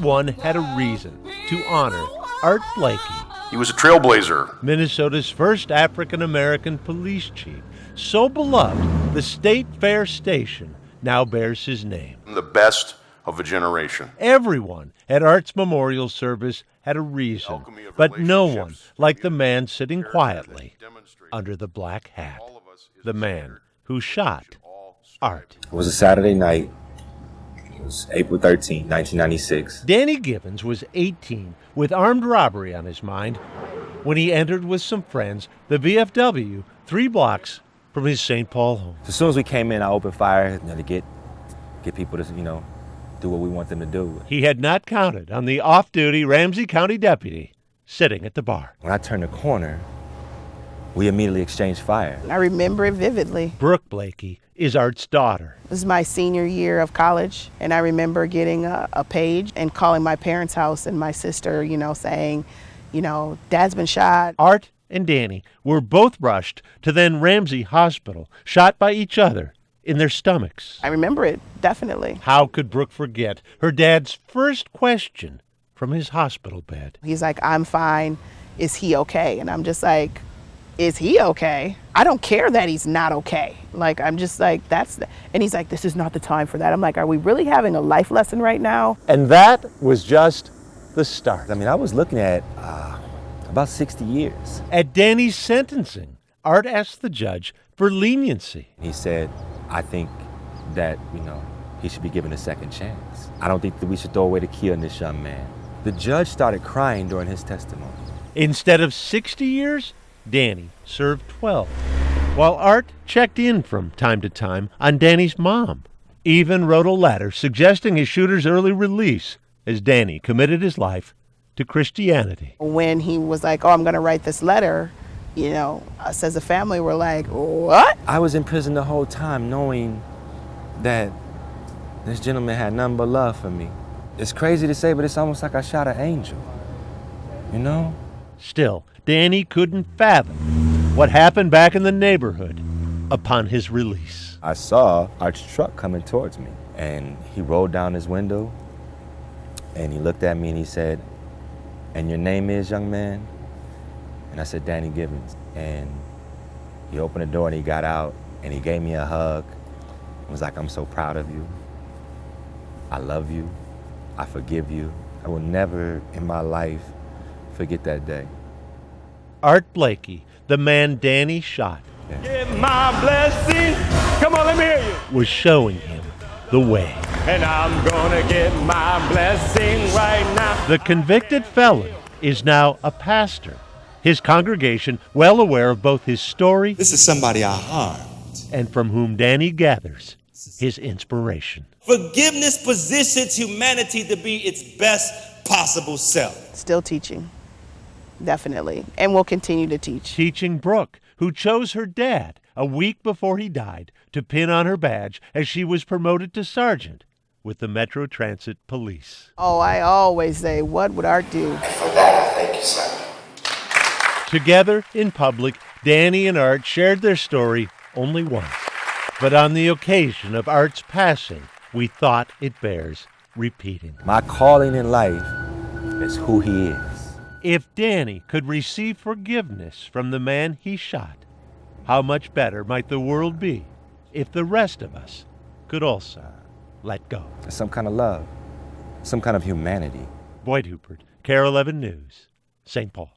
Everyone had a reason to honor Art Blakey. He was a trailblazer. Minnesota's first African-American police chief. So beloved, the State Fair station now bears his name. The best of a generation. Everyone at Art's memorial service had a reason, but no one like the man sitting quietly under the black hat. The man who shot Art. It was a Saturday night. It was April 13, 1996. Danny Givens was 18 with armed robbery on his mind when he entered with some friends the VFW 3 blocks from his St. Paul home. As soon as we came in, I opened fire to get people to, do what we want them to do. He had not counted on the off-duty Ramsey County deputy sitting at the bar. When I turned the corner, we immediately exchanged fire. I remember it vividly. Brooke Blakey is Art's daughter. It was my senior year of college, and I remember getting a page and calling my parents' house and my sister, saying, Dad's been shot. Art and Danny were both rushed to then Ramsey Hospital, shot by each other in their stomachs. I remember it, definitely. How could Brooke forget her dad's first question from his hospital bed? He's like, I'm fine. Is he okay? And I'm just like, is he okay? I don't care that he's not okay. I'm just like, and he's like, this is not the time for that. I'm like, are we really having a life lesson right now? And that was just the start. I was looking at about 60 years. At Danny's sentencing, Art asked the judge for leniency. He said, I think that, he should be given a second chance. I don't think that we should throw away the key on this young man. The judge started crying during his testimony. Instead of 60 years, Danny served 12, while Art checked in from time to time on Danny's mom, even wrote a letter suggesting his shooter's early release as Danny committed his life to Christianity. When he was like, I'm going to write this letter, us as a family were like, what? I was in prison the whole time knowing that this gentleman had nothing but love for me. It's crazy to say, but it's almost like I shot an angel, Still, Danny couldn't fathom what happened back in the neighborhood upon his release. I saw Art's truck coming towards me, and he rolled down his window, and he looked at me and he said, and your name is, young man? And I said, Danny Givens. And he opened the door and he got out and he gave me a hug. He was like, I'm so proud of you. I love you. I forgive you. I will never in my life forget that day. Art Blakey, the man Danny shot, Get my blessing. Come on, let me hear you. was showing him the way. And I'm gonna get my blessing right now. The convicted felon is now a pastor. His congregation well aware of both his story This is somebody I harmed. and from whom Danny gathers his inspiration. Forgiveness positions humanity to be its best possible self. Still teaching, definitely, and we'll continue to teach. Teaching Brooke, who chose her dad a week before he died to pin on her badge as she was promoted to sergeant with the Metro Transit Police. Oh, I always say, what would Art do? For that, I thank you, sir. Together in public, Danny and Art shared their story only once. But on the occasion of Art's passing, we thought it bears repeating. My calling in life is who he is. If Danny could receive forgiveness from the man he shot, how much better might the world be if the rest of us could also let go. Some kind of love, some kind of humanity. Boyd Huppert, KARE 11 News, St. Paul.